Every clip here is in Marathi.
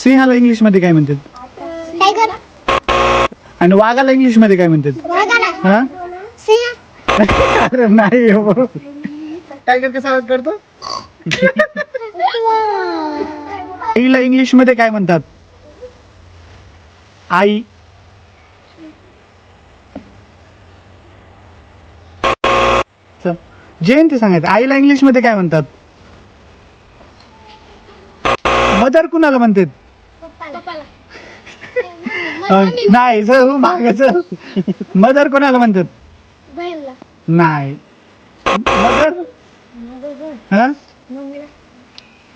सिंहाला इंग्लिश मध्ये काय म्हणतात? टायगर. आणि वाघाला इंग्लिश मध्ये काय म्हणतात? वाघाला हा सिंह. अरे नाही हो. टायगर कसा आवाज करतो? आईला इंग्लिश मध्ये काय म्हणतात? आई. जयंती सांगायचं आईला इंग्लिश मध्ये काय म्हणतात? मदर कुणाला म्हणतात? नाही सर मागायचं. मदर कोणाला म्हणतात? बहिणला. नाही. मदर हा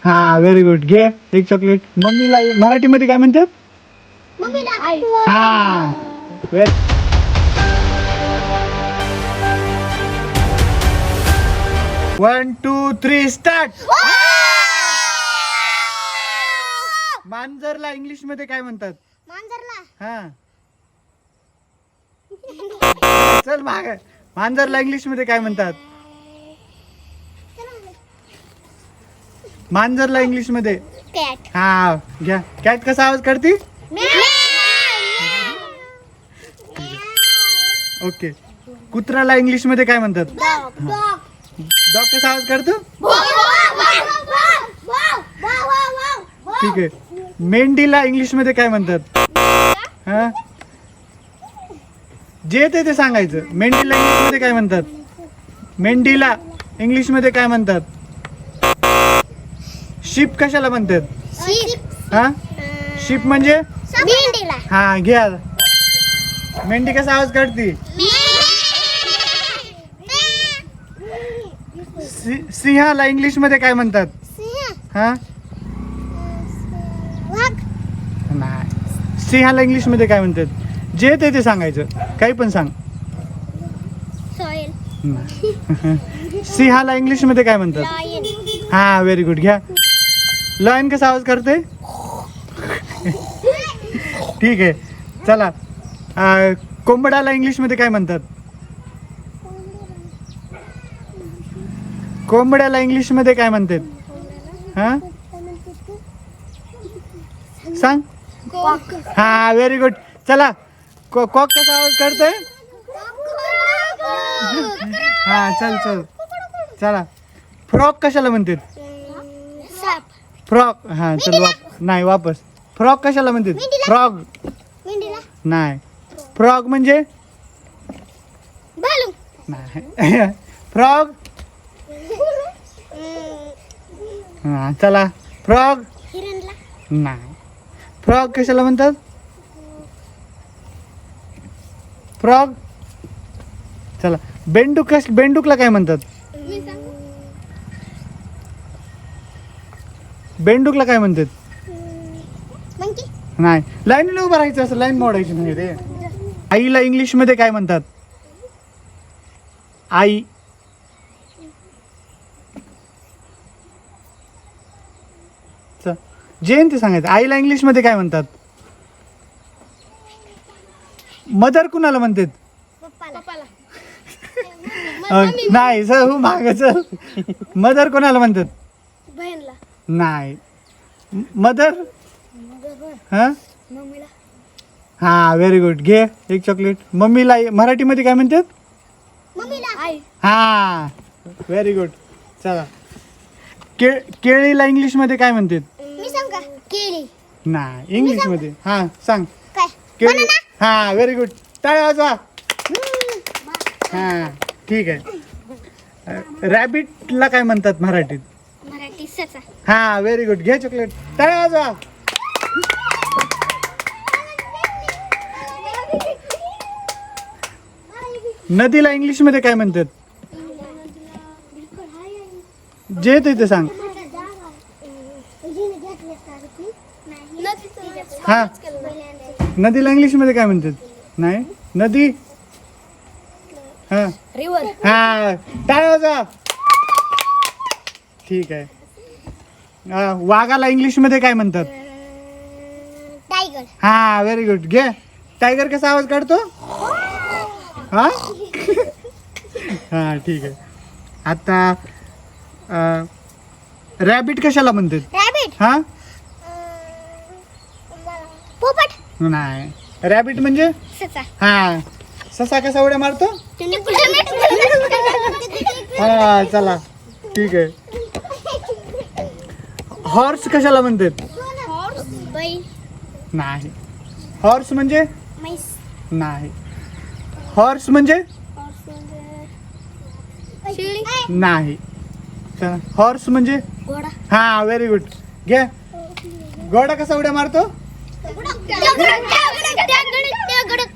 हा व्हेरी गुड. घे एक चॉकलेट. मम्मीला मराठीमध्ये काय म्हणतात? मम्मीला. आई. हा वन टू थ्री स्टार्ट. मांजरला इंग्लिश मध्ये काय म्हणतात? मांजरला. हा चल माग. मांजरला इंग्लिश मध्ये काय म्हणतात? मांजरला इंग्लिश मध्ये कॅट. हा घ्या. कॅट कसा आवाज करते? ओके. कुत्र्याला इंग्लिश मध्ये काय म्हणतात? डॉग. डॉग. डॉग कसा आवाज करतो? ठीक आहे. मेंढीला इंग्लिश मध्ये काय म्हणतात? हा जे ते सांगायचं. मेंढीला इंग्लिश मध्ये काय म्हणतात? मेंढीला इंग्लिश मध्ये काय म्हणतात? शिप कशाला म्हणतात? हा शिप म्हणजे मेंढीला. हा घ्या. मेंढी कसा आवाज काढते? सिंहाला इंग्लिश मध्ये काय म्हणतात? सिंह. हा वाघ. नाही. सिंहाला इंग्लिश मध्ये काय म्हणतात? जे ते सांगायचं. काही पण सांग. सॉइल. नाही. सिंहाला इंग्लिश मध्ये काय म्हणतात? लायन. हा व्हेरी गुड. घ्या. लॉयन कसा आवाज करते? ठीक आहे चला. कोंबडाला इंग्लिश मध्ये काय म्हणतात? कोंबड्याला इंग्लिश मध्ये काय म्हणतात? हा सांग. कॉक. हा व्हेरी गुड. चला. कॉक कसा आवाज करतोय? हा चल चल चला. फ्रॉक कशाला म्हणतात? साप. फ्रॉक. हा चल नाही वापस. फ्रॉक कशाला म्हणतात? फ्रॉग. मेंढीला. नाही. फ्रॉग म्हणजे भालू. नाही. फ्रॉग. हा चला. फ्रॉग हिरणला. नाही. फ्रॉग कशाला म्हणतात? फ्रॉग. चला. बेंडूकला काय म्हणतात? मी सांगू. बेंडूकला काय म्हणतात? मंकी. नाही. लाईनला उभं राहायचं असं. लाईन मोडायची नाही रे. आईला इंग्लिश मध्ये काय म्हणतात? आई. जयंती सांगायचं आईला इंग्लिश मध्ये काय म्हणतात? मदर कुणाला म्हणतात? पप्पाला. नाही सर मागायचं. मदर कोणाला म्हणतात? बहिणला. नाही. मदर हा मम्मीला. हा व्हेरी गुड. घे एक चॉकलेट. मम्मीला मराठीमध्ये काय म्हणतात? मम्मीला. आई. हा व्हेरी गुड. चला. केळीला इंग्लिश मध्ये काय म्हणतात? मी सांग का? केळी. नाही इंग्लिश मध्ये. हा सांग. काय? केळी. हा व्हेरी गुड. टाळ्या वाजवा. हा ठीक आहे. रॅबिटला काय म्हणतात मराठीत? मराठी ससा. हा व्हेरी गुड. घे चॉकलेट. टाळ्या वाजवा. नदीला इंग्लिश मध्ये काय म्हणतात? जे ते सांग. हा नदीला इंग्लिश मध्ये काय म्हणतात? नाही. नदी. हा रिवर. हा टाळ्या वाजवा. ठीक आहे. वाघाला इंग्लिश मध्ये काय म्हणतात? टायगर. हा व्हेरी गुड. घे. टायगर कसा आवाज काढतो? हा हा ठीक आहे. आता रॅबिट कशाला म्हणतात? रॅबिट. हा नाही. रॅबिट म्हणजे ससा. हा, ससा कसा उड्या मारतो? हा चला ठीक आहे. हॉर्स कशाला म्हणतात? हॉर्स. बैल. नाही. हॉर्स म्हणजे म्हैस. नाही. हॉर्स म्हणजे हॉर्स म्हणजे शेळी. नाही. चला हॉर्स म्हणजे घोडा. हा व्हेरी गुड. घ्या. घोडा कसा उड्या मारतो?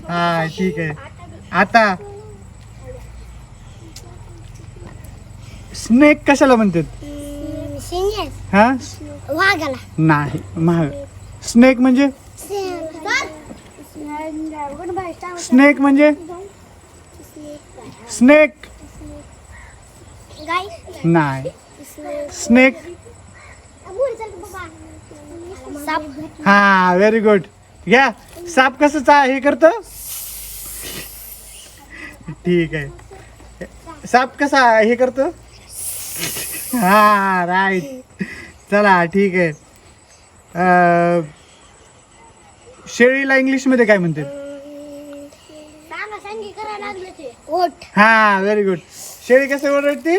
हा ठीक आहे. आता स्नेक कशाला म्हणतात? शिंगे. हा वाघाला. नाही. महाग. स्नेक म्हणजे स्नेक म्हणजे स्नेक गाय. नाही. स्नेक साप. हा व्हेरी गुड. घ्या. साप कसं हे करत? ठीक आहे. साप कसा हे करतो? हा राईट. चला ठीक आहे. शेळीला इंग्लिश मध्ये काय म्हणतात? ओट. हा व्हेरी गुड. शेळी कसं ओरडते?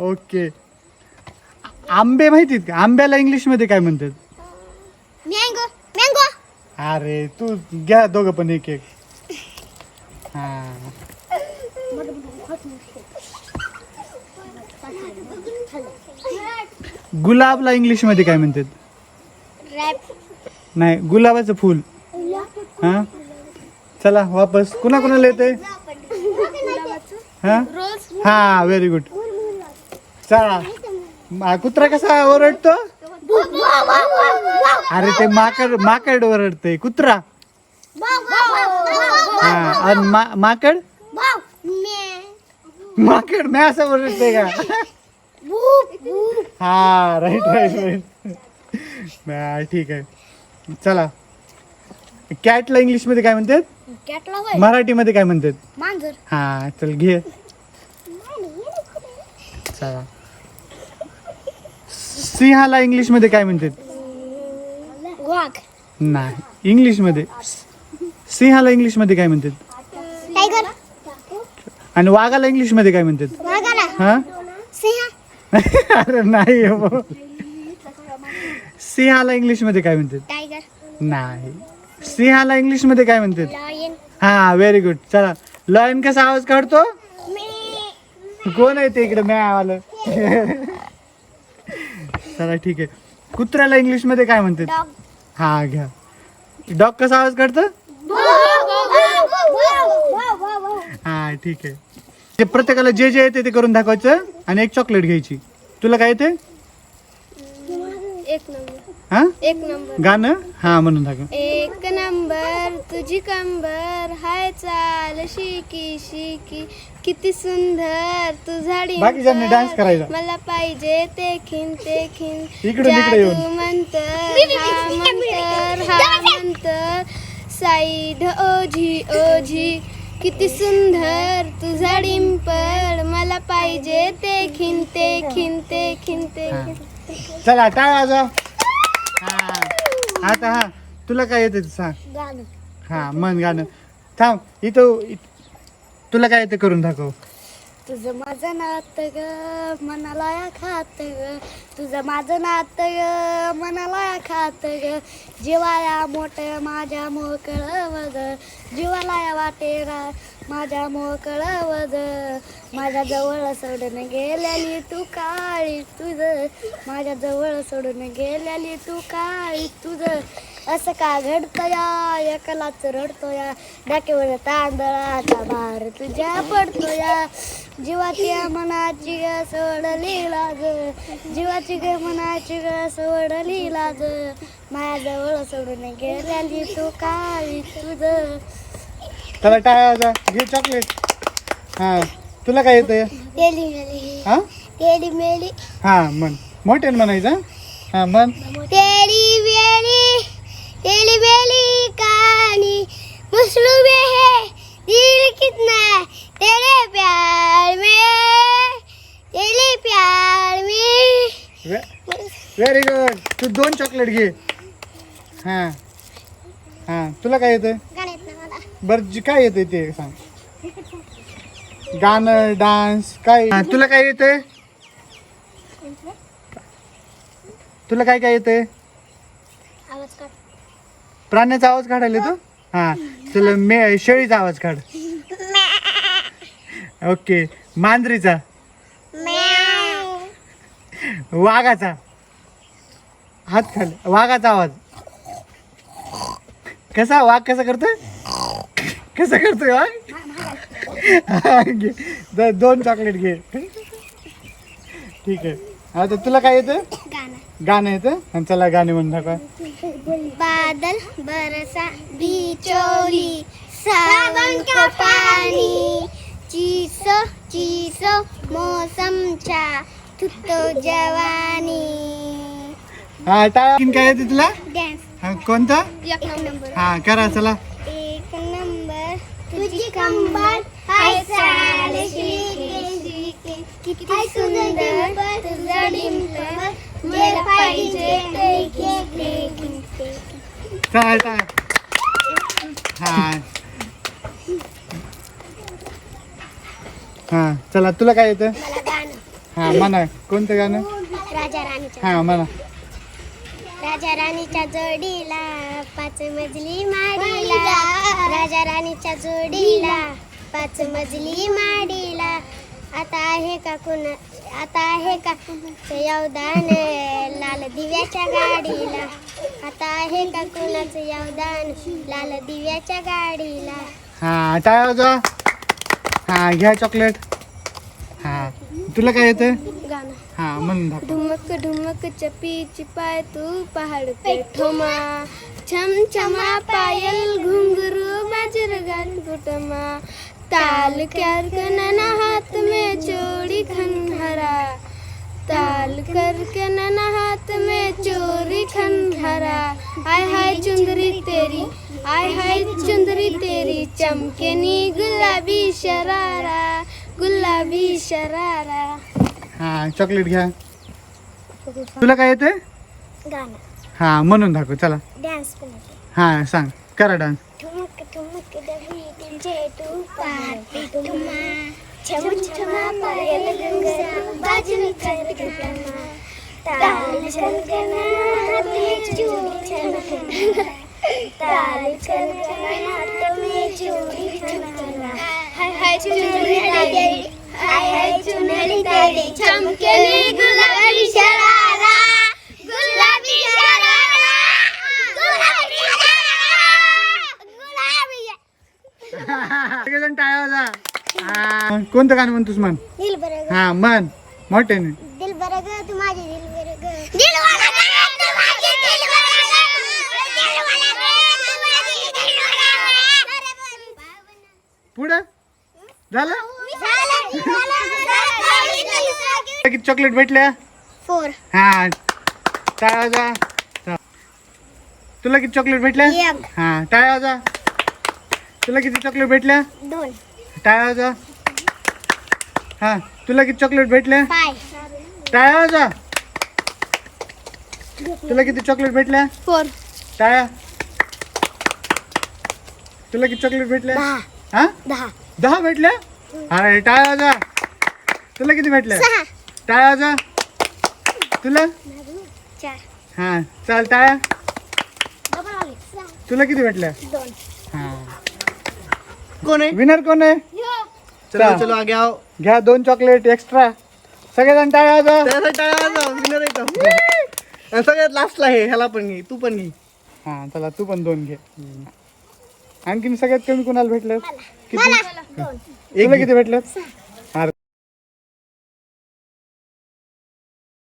ओके. आंबे माहितीत का? आंब्याला इंग्लिश मध्ये काय म्हणतात? मँगो. मँगो. अरे तू घ्या दोघं पण एक एक. हा गुलाबला इंग्लिश मध्ये काय म्हणतात? रॅप. नाही, गुलाबाचं फुल. हा चला वापस. कुणा कुणाला येते? हा रोज. हा व्हेरी गुड. चला. कुत्रा कसा ओरडतो? अरे ते माकड ओरडते. कुत्रा हा आणि माकड मॅ असं ओरडते का? हा राईट राईट राईट. ठीक आहे. चला कॅटला इंग्लिश मध्ये काय म्हणतात? कॅटला. मराठीमध्ये काय म्हणतात? मांजर. हा चल घे. चला सिंहाला इंग्लिश मध्ये काय म्हणतात? वाघ. नाही. इंग्लिश मध्ये सिंहाला इंग्लिश मध्ये काय म्हणतात? टायगर. आणि वाघाला इंग्लिश मध्ये काय म्हणतात? वाघाला. हा सिंह. अरे नाही हो. सिंहाला इंग्लिश मध्ये काय म्हणतात? टायगर. नाही. सिंहाला इंग्लिश मध्ये काय म्हणतात? लॉयन. हा व्हेरी गुड. चला लॉयन कसा आवाज काढतो? कोण आहे ते इकडे म्या आलं? चला ठीक आहे. कुत्र्याला इंग्लिश मध्ये काय म्हणतात? डॉग. हा घ्या. डॉग कसा आवाज काढतो? हा ठीक आहे. ते प्रत्येकाला जे जे येते ते करून दाखवायचं आणि एक चॉकलेट घ्यायची. तुला काय येते? एक नंबर. हा एक नंबर. गाणं हा म्हणून दाखव. एक नंबर तुझी कंबर हाय चाल शिकी शिकी किती सुंदर तू झाडी बाकीच्यांनी डान्स करायचा. मला पाहिजे ते खिन इकडून तिकडे येऊन. जादू मंतर हा मंतर साईड ओझी ओझी किती सुंदर तुझा डिंपल मला पाहिजे ते खिनते हा. चला टाळ वाजवा. हा आता हा तुला काय येते सांग. गाणं. हा मन गाणं. थांब इथं तुला काय येते करून दाखव. तुझं माझं नात ग मनाला या खात ग तुझं माझं नात ग मनाला या खात ग जीवाया मोठं माझ्या मोकळं वग जीवाला या वाटेरा माझ्या मोकळं वग माझ्या जवळ सोडून गेल्याली तू काळी तुझं माझ्या जवळ सोडून गेल्याली तू काळी तुझं असं का घडतोया एकलाच रडतोया डाकेवर तांदळाचा भार तुझ्या पडतोया जीवाची मनाची ग सोडली लाज जीवाची ग मनाची ग सोडली लाज माझ्या जवळ सोडून गेल्याली तू काळी तुझं. चला टाळ वाजवा. घे चॉकलेट. हा तुला काय येतंय? तेली मेली. हा तेली मेली. हा मन मोठ्यानं म्हणायचं. हा मन. तेली बेली कहानी मसलूबे है दिल कितना तेरे प्यार में वे- व्हेरी गुड. तू 2 चॉकलेट घे. हा हा तुला काय येतंय? गाणं येत नाही मला. बरं काय येतंय ते सांग. गाणं डान्स काय तुला काय येतंय? तुला काय काय येतंय? आवाज काढ. प्राण्याचा आवाज काढायला तू. हा तुला शेळीचा आवाज काढ. ओके. मांजरीचा. वाघाचा हात खाल. वाघाचा आवाज कसा वाघ कसा करतोय? कसा करतोय वाघ? हा, घे. 2 चॉकलेट घे. ठीक आहे. आता तुला काय येतं? गाणं. गाणं येतं. आणि चला गाणे म्हणून दाखवा. बादल बरसा बिचौली सावन का पानी चीसो चीसो मौसम चा तुतो जवानी. हा टाळा. काय येते तुला? डान्स. हा कोणता? एक नंबर. हा करा चला. एक नंबर तुझी कंबर हाय साले श्रीके किती सुंदर तुझं डिंपल मला पाहिजे टाळा टाळा. हा हा चला तुला काय येतं? मला गाणं. हा म्हणा. कोणतं गाणं? राजा राणीच्या हा म्हणा. राजा राणीच्या जोडीला 5 मजली माडीला राजा राणीच्या जोडीला 5 मजली माडीला आता आहे का योगदान लाल दिव्याच्या गाडीला आता आहे का कुणाचं योगदान लाल दिव्याच्या गाडीला. हा टाळा वाजवा. हा घ्या चॉकलेट. हा तुला काय येतं? गाणं. हा म्हणून दाखव. ढुमक ढुमक चपी चिपाय तू पहाड़ पे ठोमा छम छमा पायल घुंघरू बाजर गान गुटमा ताल कर नना हाथ में चोरी खनहरा ताल करके नना हाथ में चोरी खनहरा आय हाय चुंदरी तेरी चमके नी गुलाबी शरारा. हा चॉकलेट घ्या. तुला काय येतं? गाणं. हा म्हणून दाखव चला. डान्स पण येते. हा सांग करा डान्स. ठुमक ठुमक दही तुझे तू पाहते तुमा छम छमा पायल घुंघरू बाजून कर घटमा ताल छलकना हाथ में चूड़ी छलकना ताल छलकना हाथ में चूड़ी छलकना हाय हाय चुनरी तेरी चमके नी गुलाबी शरारा सगळेजण टाळ्या वाजवा. हा कोणतं गाणं म्हणतोस म्हण. दिल बरं हा म्हण मोठ्याने. दिल बरं ग तू माझे दिल बरं ग दिल वाला ग तू माझे दिल वाला ग दिल वाला ग तू माझे दिल वाला ग. पुढं झालं. झालं. किती चॉकलेट भेटल्या? 4. हा टाळ्या वाजवा. तुला किती चॉकलेट भेटल्या? 1. हा टाळ्या वाजवा. तुला किती चॉकलेट भेटल्या? 2. टाळ्या वाजवा. हा तुला किती चॉकलेट भेटल्या? 5. टाळ्या वाजवा. तुला किती चॉकलेट भेटल्या? 4. टाळ्या. तुला किती चॉकलेट भेटल्या? 10. हा 10. 10 भेटल्या? अरे टाळ्या वाजवा. तुला किती भेटल्या? 6. टाळ्या वाजवा. तुला 4. हा चाल टाळ्या. डबल आले. 6. तुला किती भेटल्या? 2. हा कोण आहे? विनर कोण आहे? चलो चला. चलो आगे आओ. घ्या 2 चॉकलेट एक्स्ट्रा. सगळेजण टाळ्या वाजवा. त्यासाठी टाळा वाजवा. विनर येतो. आणि सगळ्यात लास्टला आहे. ह्याला पण घे. तू पण घे. हा चला तू पण 2 घे. आणखीन सगळ्यात कमी कोणाला भेटलं? किती? 2. तुला किती भेटलं?